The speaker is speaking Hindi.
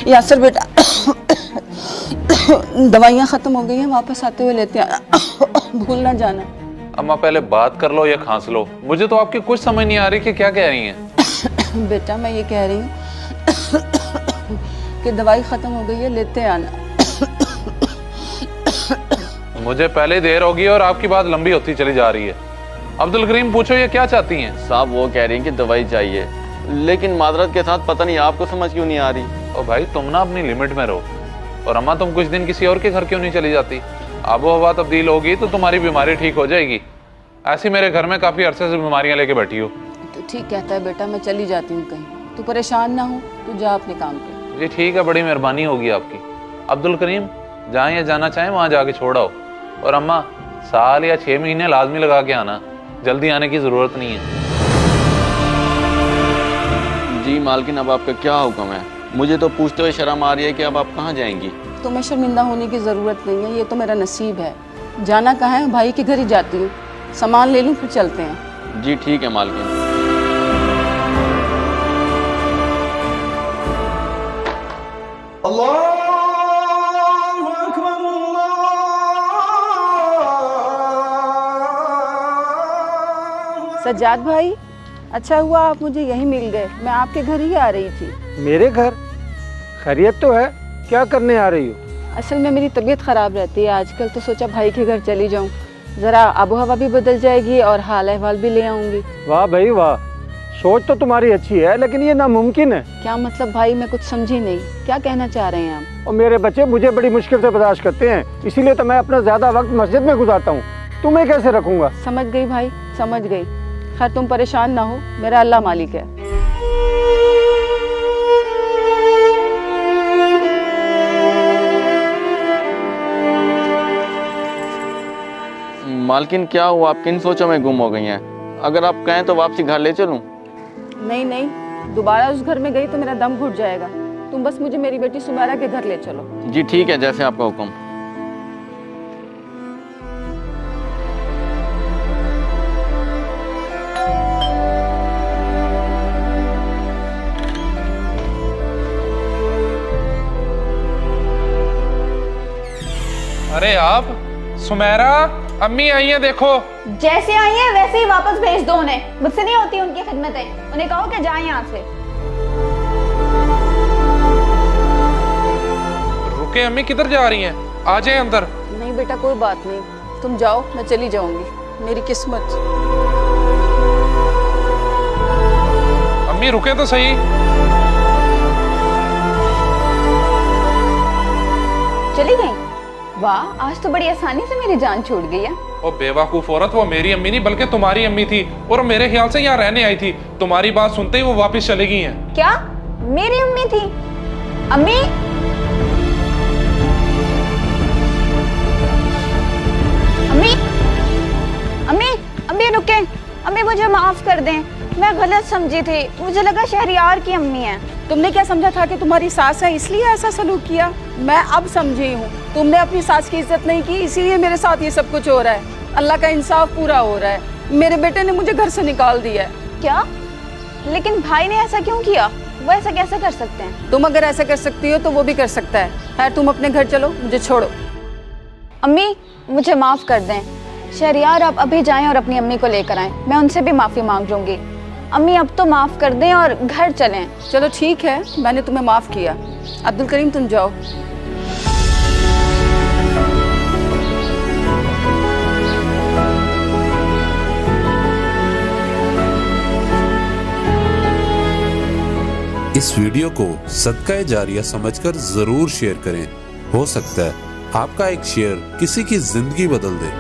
यासर बेटा, दवाइयाँ ख़त्म हो गई हैं, वापस आते हुए लेते हैं, भूल ना जाना। अम्मा पहले बात कर लो या खांस लो, मुझे तो आपकी कुछ समझ नहीं आ रही कि क्या कह रही हैं। बेटा मैं ये कह रही हूँ कि दवाई ख़त्म हो गई है, लेते आना। मुझे पहले देर होगी और आपकी बात लंबी होती चली जा रही है। अब्दुल करीम पूछो ये क्या चाहती हैं? साहब वो कह रही हैं कि दवाई चाहिए, लेकिन माजरत के साथ पता नहीं आपको समझ क्यों नहीं आ रही। ओ भाई तुम ना अपनी लिमिट में रहो। और अम्मा तुम कुछ दिन किसी और के घर क्यों नहीं चली जाती? आबो हवा तब्दील होगी तो तुम्हारी बीमारी ठीक हो जाएगी। ऐसी मेरे घर में काफी अरसे से बीमारियां लेके बैठी हो। तो ठीक कहता है बेटा, मैं चली जाती हूँ कहीं, तू परेशान ना हो, तू जा अपने काम पे। जी ठीक है, बड़ी मेहरबानी होगी आपकी। अब्दुल करीम जहाँ या जाना चाहें वहाँ जाके छोड़ आओ। और अम्मा साल या 6 महीने लाजमी लगा के आना, जल्दी आने की जरूरत नहीं है। जी मालकिन अब आपका क्या हुक्म है? मुझे तो पूछते हुए शर्म आ रही है कि अब आप कहाँ जाएंगी? तुम्हें शर्मिंदा होने की ज़रूरत नहीं है, ये तो मेरा नसीब है। जाना कहाँ है? भाई के घर ही जाती हूँ, सामान ले लूँ फिर चलते हैं। जी ठीक है मालकिन। सज्जाद भाई, अच्छा हुआ आप मुझे यहीं मिल गए, मैं आपके घर ही आ रही थी। मेरे घर? खैरियत तो है, क्या करने आ रही हो? असल में मेरी तबीयत ख़राब रहती है आजकल, तो सोचा भाई के घर चली जाऊं, ज़रा आबो हवा भी बदल जाएगी और हाल अहवाल भी ले आऊँगी। वाह भाई वाह, सोच तो तुम्हारी अच्छी है, लेकिन ये नामुमकिन है। क्या मतलब भाई? मैं कुछ समझी नहीं, क्या कहना चाह रहे हैं आप? और मेरे बच्चे मुझे बड़ी मुश्किल से बर्दाश्त करते हैं, इसीलिए तो मैं अपना ज़्यादा वक्त मस्जिद में गुजारता हूँ। तुम्हें कैसे रखूँगा? समझ गई भाई, समझ गई। खैर तुम परेशान ना हो, मेरा अल्लाह मालिक है। मालकिन क्या हुआ, आप किन सोचों में गुम हो गई हैं? अगर आप कहें तो वापसी घर ले चलूं? नहीं नहीं, दोबारा उस घर में गई तो मेरा दम घुट जाएगा। तुम बस मुझे मेरी बेटी सुमेरा के घर ले चलो। जी ठीक है, जैसे आपका हुक्म। अरे आप सुमेरा, अम्मी आई हैं देखो। जैसे आई हैं वैसे ही वापस भेज दो उन्हें, मुझसे नहीं होती उनकी खिदमतें। उन्हें कहो कि जाएं यहाँ से। रुके अम्मी, किधर जा रही हैं? आ जाए अंदर। नहीं बेटा कोई बात नहीं, तुम जाओ, मैं चली जाऊंगी, मेरी किस्मत। अम्मी रुके तो सही। चली गई? वाह, आज तो बड़ी आसानी से मेरी जान छूट गई है। ओ बेवकूफ औरत, वो मेरी अम्मी नहीं बल्कि तुम्हारी अम्मी थी, और मेरे ख्याल से यहाँ रहने आई थी। तुम्हारी बात सुनते ही वो वापस चली गई हैं। क्या मेरी अम्मी थी? अम्मी, अम्मी, अम्मी, अम्मी रुके। अम्मी मुझे माफ कर दें, मैं गलत समझी थी, मुझे लगा शहरियार की अम्मी है। तुमने क्या समझा था कि तुम्हारी सास है इसलिए ऐसा सलूक किया? मैं अब समझी हूँ, तुमने अपनी सास की इज्जत नहीं की, इसीलिए मेरे साथ ये सब कुछ हो रहा है। अल्लाह का इंसाफ पूरा हो रहा है, मेरे बेटे ने मुझे घर से निकाल दिया है। क्या? लेकिन भाई ने ऐसा क्यों किया? वो ऐसा कैसे कर सकते हैं? तुम अगर ऐसा कर सकती हो तो वो भी कर सकता है। खैर तुम अपने घर चलो, मुझे छोड़ो। अम्मी मुझे माफ कर दें, शहरियार आप अभी जाएं और अपनी अम्मी को लेकर आएं, मैं उनसे भी माफी मांग लूंगी। अम्मी अब तो माफ कर दें और घर चलें। चलो ठीक है, मैंने तुम्हें माफ किया। अब्दुल करीम तुम जाओ। इस वीडियो को सदका जारिया समझकर जरूर शेयर करें। हो सकता है आपका एक शेयर किसी की जिंदगी बदल दे।